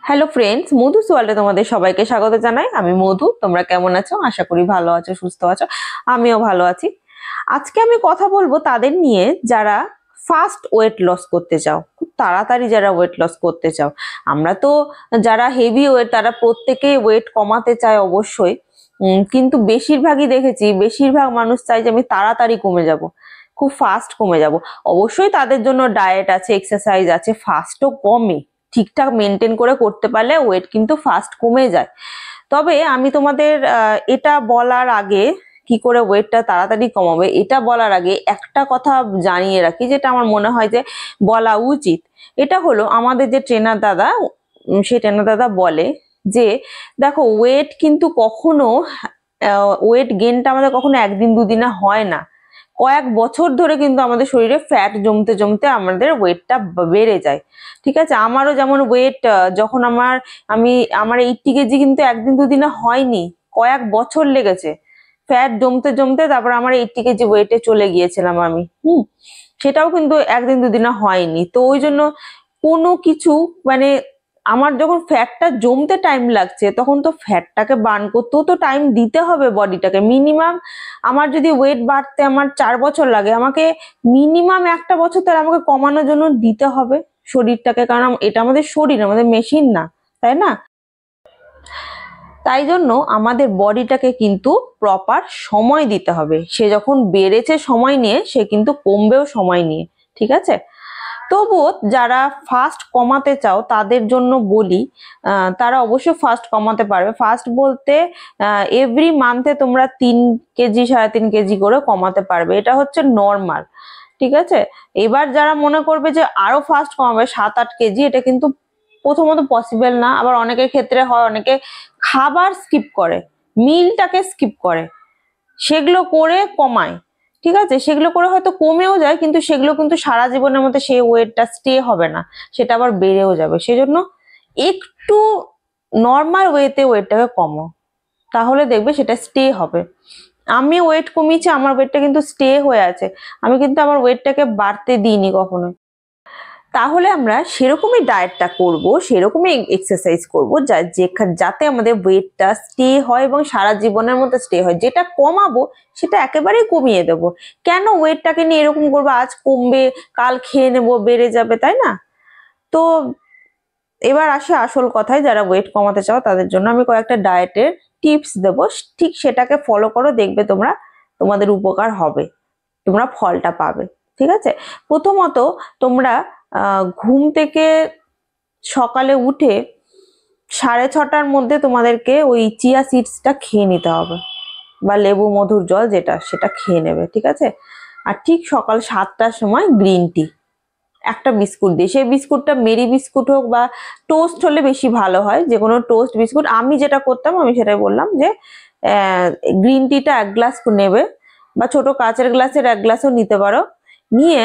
Hello friends, Madhu's ওয়ার্ল্ডে তোমাদের সবাইকে স্বাগত জানাই। আমি মধু। তোমরা কেমন আছো? আশা করি ভালো আছো, সুস্থ আছো। আমিও ভালো আছি। আজকে আমি কথা বলবো তাদের নিয়ে যারা ফাস্ট ওয়েট লস করতে চাও, খুব তাড়াতাড়ি যারা ওয়েট লস করতে চাও। আমরা তো যারা হেভি ওয়েট তারা প্রত্যেকেই ওয়েট কমাতে চায় অবশ্যই, কিন্তু বেশিরভাগই দেখেছি বেশিরভাগ মানুষ চায় যে আমি তাড়াতাড়ি কমে যাব, খুব ফাস্ট কমে যাব। অবশ্যই তাদের জন্য ডায়েট আছে, এক্সারসাইজ আছে, ফাস্টও কমে, ঠিকঠাক মেনটেন করে করতে পারলে ওয়েট কিন্তু ফাস্ট কমে যায়। তবে আমি তোমাদের এটা বলার আগে, কি করে ওয়েটটা তাড়াতাড়ি কমাবে এটা বলার আগে একটা কথা জানিয়ে রাখি, যেটা আমার মনে হয় যে বলা উচিত। এটা হলো, আমাদের যে ট্রেনার দাদা, সেই ট্রেনার দাদা বলে যে দেখো, ওয়েট কিন্তু কখনো ওয়েট গেনটা আমাদের কখনো একদিন দুদিনে হয় না। কয়েক বছর ধরে কিন্তু আমাদের শরীরে ফ্যাট জমতে জমতে আমাদের ওয়েটটা বেড়ে যায়। ঠিক আছে, আমারও যেমন ওয়েট যখন আমার 80 কেজি কিন্তু একদিন দুদিনে হয়নি, কয়েক বছর লেগেছে। ফ্যাট জমতে জমতে তারপর আমার 80 কেজি ওয়েটে চলে গিয়েছিলাম আমি। সেটাও কিন্তু একদিন দুদিনে হয়নি। তো ওই জন্য কোনো কিছু মানে আমার যখন ফ্যাটটা জমতে টাইম লাগছে, তখন তো ফ্যাটটাকে বার্ন করতেও তো টাইম দিতে হবে বডিটাকে। মিনিমাম আমার যদি ওয়েট বাড়তে আমার 4 বছর লাগে, আমাকে মিনিমাম 1টা বছর তার আমাকে কমানোর জন্য দিতে হবে শরীরটাকে, কারণ এটা আমাদের শরীর, আমাদের মেশিন না, তাই না? তাই জন্য আমাদের বডিটাকে কিন্তু প্রপার সময় দিতে হবে। সে যখন বেড়েছে সময় নিয়ে, সে কিন্তু কমবেও সময় নিয়ে। ঠিক আছে, তবুও যারা ফাস্ট কমাতে চাও তাদের জন্য বলি, তারা অবশ্যই ফাস্ট কমাতে পারবে। ফাস্ট বলতে এভরি মান্থে তোমরা 3 কেজি 3.5 কেজি করে কমাতে পারবে, এটা হচ্ছে নর্মাল। ঠিক আছে, এবার যারা মনে করবে যে আরো ফাস্ট কমাবে 7-8 কেজি, এটা কিন্তু প্রথমত পসিবল না। আবার অনেকের ক্ষেত্রে হয়, অনেকে খাবার স্কিপ করে, মিলটাকে স্কিপ করে, সেগুলো করে কমায়। ঠিক আছে, সেগুলো করে হয়তো কমেও যায়, কিন্তু সেগুলো কিন্তু সারা জীবনের মধ্যে সেই ওয়েটটা স্টে হবে না, সেটা আবার বেড়েও যাবে। সেজন্য একটু নর্মাল ওয়েতে ওয়েটটাকে কমাও, তাহলে দেখবে সেটা স্টে হবে। আমি ওয়েট কমিয়েছি, আমার ওয়েটটা কিন্তু স্টে হয়ে আছে, আমি কিন্তু আমার ওয়েটটাকে বাড়তে দিইনি কখনোই। তাহলে আমরা সেরকমই ডায়েটটা করব, সেরকমই এক্সারসাইজ করব, যাতে আমাদের ওয়েটটা স্টে হয় এবং সারা জীবনের মধ্যে স্টে হয়। যেটা কমাবো সেটা একেবারেই কমিয়ে দেবো। কেন ওয়েটটাকে নিয়ে এরকম করবো, আজ কমবে কাল খেয়ে নেবো বেড়ে যাবে, তাই না? তো এবার আসে আসল কথায়, যারা ওয়েট কমাতে চাও তাদের জন্য আমি কয়েকটা ডায়েটের টিপস দেবো। ঠিক সেটাকে ফলো করো, দেখবে তোমাদের উপকার হবে, তোমরা ফলটা পাবে। ঠিক আছে, প্রথমত তোমরা ঘুম থেকে সকালে উঠে 6:30টার মধ্যে তোমাদেরকে ওই চিয়া সিডসটা খেয়ে নিতে হবে, বা লেবু মধুর জল সেটা খেয়ে নেবে। ঠিক আছে, আর ঠিক সকাল 7টার সময় গ্রিন টি, একটা বিস্কুট দিয়ে, সেই বিস্কুটটা মেরি বিস্কুট হোক বা টোস্ট হলে বেশি ভালো হয়, যে কোনো টোস্ট বিস্কুট। আমি যেটা করতাম আমি সেটাই বললাম, যে গ্রিন টিটা 1 গ্লাস নেবে, বা ছোট কাচের গ্লাসের 1 গ্লাসও নিতে পারো। নিয়ে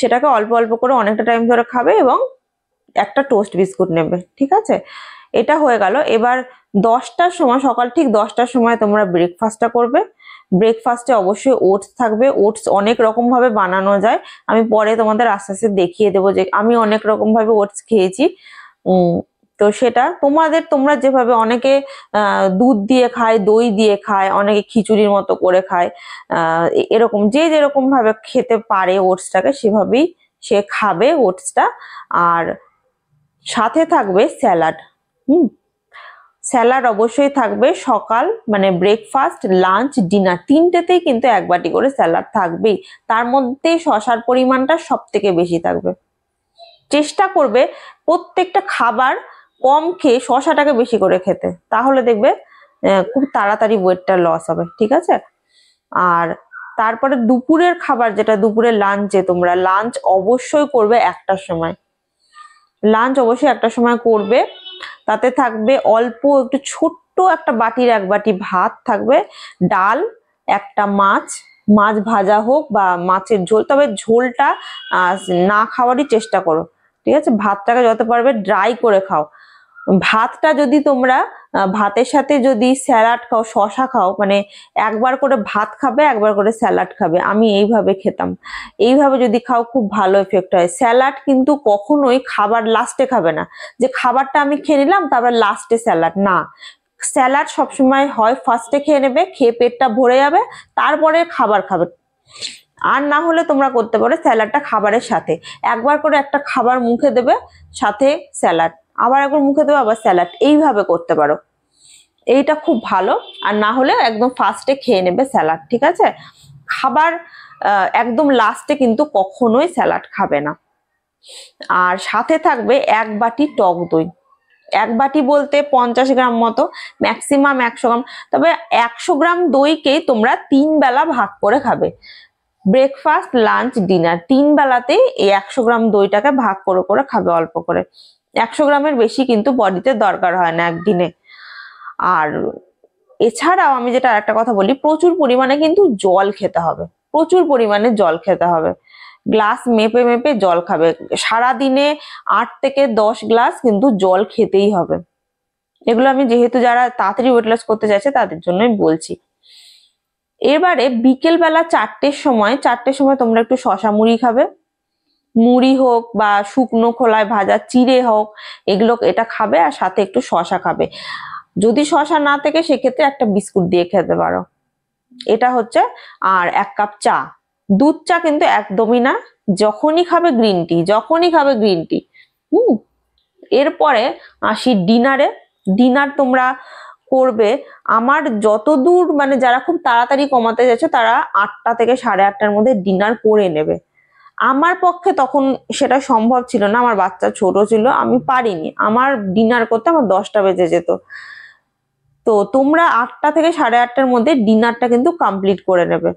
সেটাকে অল্প অল্প করে অনেকটা টাইম ধরে খাবে, এবং একটা টোস্ট বিস্কুট নেবে। ঠিক আছে, এটা হয়ে গেল। এবার 10টার সময়, সকাল ঠিক 10টার সময় তোমরা ব্রেকফাস্টটা করবে। ব্রেকফাস্টে অবশ্যই ওটস থাকবে। ওটস অনেক রকম ভাবে বানানো যায়, আমি পরে তোমাদের আস্তে আস্তে দেখিয়ে দেবো যে আমি অনেক রকম ভাবে ওটস খেয়েছি। তো সেটা তোমরা যেভাবে, অনেকে দুধ দিয়ে খায়, দই দিয়ে খায়, অনেকে খিচুড়ির মতো করে খায়, এরকম যে যেরকম ভাবে খেতে পারে ওটসটাকে সেভাবেই সে খাবে ওটসটা। আর সাথে থাকবে স্যালাড। স্যালাড অবশ্যই থাকবে। সকাল মানে ব্রেকফাস্ট, লাঞ্চ, ডিনার, তিনটেতেই কিন্তু 1 বাটি করে স্যালাড থাকবেই। তার মধ্যে শসার পরিমাণটা সব থেকে বেশি থাকবে। চেষ্টা করবে প্রত্যেকটা খাবার কম খেয়ে শসাটাকে বেশি করে খেতে, তাহলে দেখবে খুব তাড়াতাড়ি ওয়েটটা লস হবে। ঠিক আছে, আর তারপরে দুপুরের খাবার, যেটা দুপুরের লাঞ্চে, তোমরা লাঞ্চ অবশ্যই করবে 1টার সময়। লাঞ্চ অবশ্যই 1টার সময় করবে। তাতে থাকবে অল্প একটু ছোট্ট একটা বাটির 1 বাটি ভাত থাকবে, ডাল, একটা মাছ ভাজা হোক বা মাছের ঝোল, তবে ঝোলটা না খাওয়ারই চেষ্টা করো। ঠিক আছে, ভাতটাকে যত পারবে ড্রাই করে খাও। ভাতটা যদি তোমরা ভাতের সাথে যদি স্যালাড খাও, শশা খাও, মানে একবার করে ভাত খাবে, একবার করে স্যালাড খাবে, আমি এইভাবে খেতাম। এইভাবে যদি খাও খুব ভালো এফেক্ট হয়। স্যালাড কিন্তু কখনোই খাবার লাস্টে খাবে না, যে খাবারটা আমি খেয়ে নিলাম তারপর লাস্টে স্যালাড, না। স্যালাড সবসময় হয় ফার্স্টে খেয়ে নেবে, খেয়ে পেটটা ভরে যাবে, তারপরে খাবার খাবে। আর না হলে তোমরা করতে পারো স্যালাডটা খাবারের সাথে, একবার করে একটা খাবার মুখে দেবে, সাথে স্যালাড, আবার একবার মুখে দেবে, আবার স্যালাড, এইভাবে করতে পারো। এইটা খুব ভালো। আর না হলে একদম ফার্স্টে খেয়ে নেবে স্যালাড, ঠিক আছে? খাবার একদম লাস্টে কিন্তু কখনোই স্যালাড খাবে না। আর সাথে থাকবে 1 বাটি টক দই। 1 বাটি বলতে 50 গ্রাম মতো, ম্যাক্সিমাম 100 গ্রাম। তবে 100 গ্রাম দইকেই তোমরা 3 বেলা ভাগ করে খাবে। ব্রেকফাস্ট, লাঞ্চ, ডিনার 3 বেলাতে এই 100 গ্রাম দইটাকে ভাগ করে করে খাবে, অল্প করে। 100 গ্রামের বেশি কিন্তু বডিতে দরকার হয় না একদিনে। আর এছাড়াও আমি যেটা আরেকটা কথা বলি, প্রচুর পরিমাণে কিন্তু জল খেতে হবে, প্রচুর পরিমাণে জল খেতে হবে। গ্লাস মেপে মেপে জল খাবে, সারাদিনে 8 থেকে 10 গ্লাস কিন্তু জল খেতেই হবে। এগুলো আমি যেহেতু যারা তাড়াতাড়ি ওয়েট লস করতে চাইছে তাদের জন্যই বলছি। এবারে বিকেল বেলা 4টের সময় তোমরা একটু শশা মুড়ি খাবে। মুড়ি হোক বা শুকনো খোলায় ভাজা চিড়ে হোক, এটা খাবে, আর সাথে একটু শশা খাবে। যদি শশা না থাকে সেক্ষেত্রে একটা বিস্কুট দিয়ে খেতে পারো। এটা হচ্ছে। আর 1 কাপ চা, দুধ চা কিন্তু একদমই না, যখনই খাবে গ্রিন টি, যখনই খাবে গ্রিন টি। এরপরে আসি ডিনারে। ডিনার তোমরা করবে, আমার যতদূর মানে যারা খুব তাড়াতাড়ি কমাতে যাচ্ছে তারা 8টা থেকে 8:30টার মধ্যে ডিনার করে নেবে। আমার পক্ষে তখন সেটা সম্ভব ছিল না, আমার বাচ্চা ছোট ছিল, আমি পারিনি, আমার ডিনার করতে আমার 10টা বেজে যেত। তো তোমরা 8টা থেকে 8:30টার মধ্যে ডিনারটা কিন্তু কমপ্লিট করে নেবে,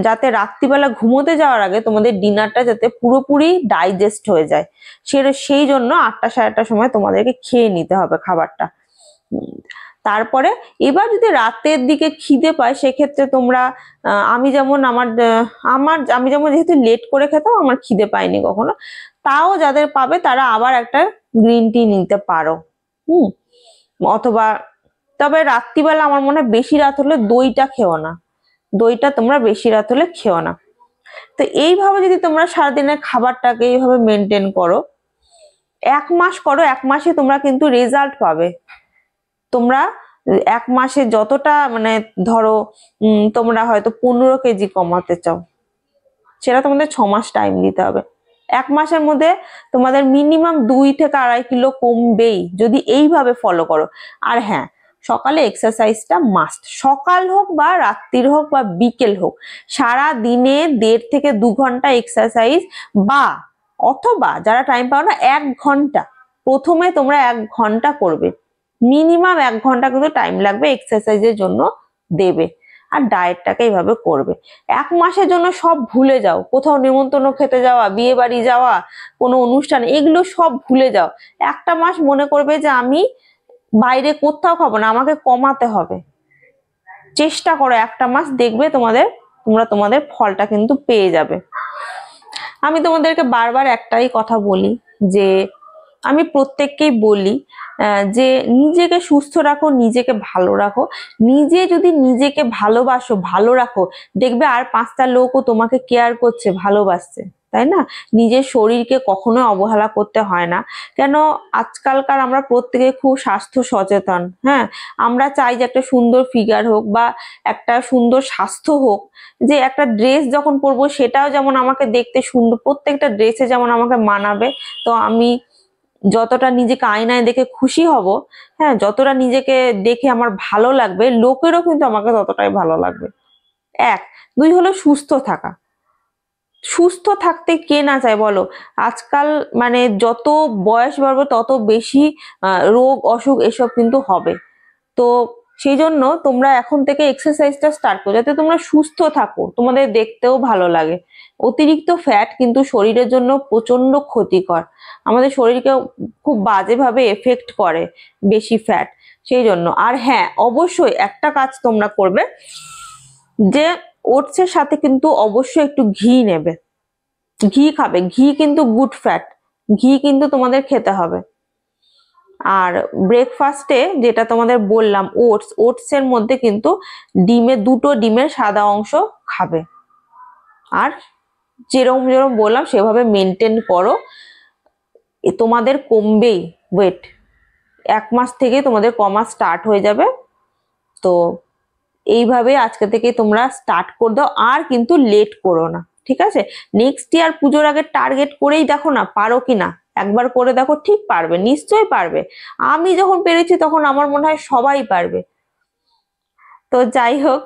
যাতে রাত্রিবেলা ঘুমোতে যাওয়ার আগে তোমাদের ডিনারটা যাতে পুরোপুরি ডাইজেস্ট হয়ে যায়। সেই জন্য 8টা 8:30টার সময় তোমাদেরকে খেয়ে নিতে হবে খাবারটা। তারপরে এবার যদি রাতের দিকে খিদে পায় সেক্ষেত্রে তোমরা আমি যেমন যেহেতু লেট করে খেতাম, আমার খিদে পায়নি কখনো, তাও যাদের পাবে তারা আবার একটা গ্রিন টি নিতে পারো। অথবা, তবে রাত্রিবেলা আমার মনে হয় বেশি রাত হলে দইটা খেও না, দইটা তোমরা বেশি রাত হলে খেও না। তো এইভাবে যদি তোমরা সারাদিনের খাবারটাকে এইভাবে মেনটেন করো, 1 মাস করো, 1 মাসে তোমরা কিন্তু রেজাল্ট পাবে। তোমরা 1 মাসে যতটা মানে ধরো তোমরা হয়তো 15 কেজি কমাতে চাও, সেটা তোমাদের 6 মাস টাইম দিতে হবে। 1 মাসের মধ্যে তোমাদের মিনিমাম 2 থেকে 2.5 কিলো কমবেই যদি এইভাবে ফলো করো। আর হ্যাঁ, সকালে এক্সারসাইজটা মাস্ট, সকাল হোক বা রাত্রির হোক বা বিকেল হোক, সারা দিনে 1.5 থেকে 2 ঘন্টা এক্সারসাইজ, বা অথবা যারা টাইম পাও না 1 ঘন্টা, প্রথমে তোমরা 1 ঘন্টা করবে, মিনিমাম 1 ঘন্টা কিন্তু টাইম লাগবে এক্সারসাইজের জন্য দেবে। আর ডায়েটটাকে এইভাবে করবে। 1 মাসের জন্য সব ভুলে যাও, কোথাও নেমন্তন্ন খেতে যাওয়া, বিয়ে বাড়ি যাওয়া, কোনো অনুষ্ঠান, এগুলো সব ভুলে যাও। 1টা মাস মনে করবে যে আমি বাইরে কোথাও খাবো না, আমাকে কমাতে হবে। চেষ্টা করো 1টা মাস, দেখবে তোমরা তোমাদের ফলটা কিন্তু পেয়ে যাবে। আমি তোমাদেরকে বারবার একটাই কথা বলি, যে আমি প্রত্যেককেই বলি যে নিজেকে সুস্থ রাখো, নিজেকে ভালো রাখো। নিজে যদি নিজেকে ভালোবাসো, ভালো রাখো, দেখবে আর 5টা লোকও তোমাকে কেয়ার করছে, ভালোবাসছে, তাই না? নিজের শরীরকে কখনো অবহেলা করতে হয় না। কেন, আজকালকার আমরা প্রত্যেকে খুব স্বাস্থ্য সচেতন। হ্যাঁ, আমরা চাই যে একটা সুন্দর ফিগার হোক বা একটা সুন্দর স্বাস্থ্য হোক, যে একটা ড্রেস যখন পরবো সেটাও যেমন আমাকে দেখতে সুন্দর, প্রত্যেকটা ড্রেসে যেমন আমাকে মানাবে। তো আমি যতটা নিজেকে আয়নায় দেখে খুশি হব, হ্যাঁ, যতটা নিজেকে দেখে আমার ভালো লাগবে, লোকেরও কিন্তু আমাকে ততটাই ভালো লাগবে। 1, 2 হলো সুস্থ থাকা। সুস্থ থাকতে কে না চায় বলো? আজকাল মানে যত বয়স বাড়বে তত বেশি রোগ অসুখ এসব কিন্তু হবে। তো সেই জন্য তোমরা এখন থেকে এক্সারসাইজটা স্টার্ট করো, যাতে তোমরা সুস্থ থাকো, তোমাদের দেখতেও ভালো লাগে। অতিরিক্ত ফ্যাট কিন্তু শরীরের জন্য প্রচন্ড ক্ষতিকর, আমাদের শরীরকে খুব বাজেভাবে এফেক্ট করে বেশি ফ্যাট, সেই জন্য। আর হ্যাঁ, অবশ্যই একটা কাজ তোমরা করবে, যে ওটসের সাথে কিন্তু অবশ্যই একটু ঘি নেবে, ঘি খাবে, ঘি কিন্তু গুড ফ্যাট, ঘি কিন্তু তোমাদের খেতে হবে। আর ব্রেকফাস্টে যেটা তোমাদের বললাম ওটসের মধ্যে কিন্তু দুটো ডিমের সাদা অংশ খাবে। আর যেরকম যেরকম বললাম সেভাবে মেনটেন করো, তোমাদের কমবেই ওয়েট। 1 মাস থেকে তোমাদের কমা স্টার্ট হয়ে যাবে। তো এইভাবে আজকে থেকে তোমরা স্টার্ট করে দাও, আর কিন্তু লেট করো না, ঠিক আছে? নেক্সট ইয়ার পুজোর আগে টার্গেট করেই দেখো না পারো কিনা, একবার করে দেখো, ঠিক পারবে, নিশ্চয়ই পারবে। আমি যখন পেরেছি তখন আমার মনে হয় সবাই পারবে। তো যাই হোক,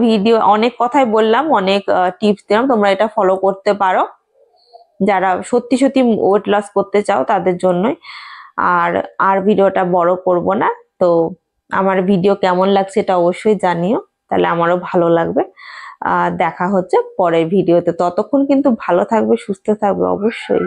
ভিডিও অনেক কথাই বললাম, অনেক টিপস দিলাম, তোমরা এটা ফলো করতে পারো যারা সত্যি সত্যি ওয়েট লস করতে চাও তাদের জন্যই। আর ভিডিওটা বড় করব না। তো আমার ভিডিও কেমন লাগছে এটা অবশ্যই জানিও, তাহলে আমারও ভালো লাগবে। দেখা হচ্ছে পরের ভিডিওতে, ততক্ষণ কিন্তু ভালো থাকবে, সুস্থ থাকবে অবশ্যই।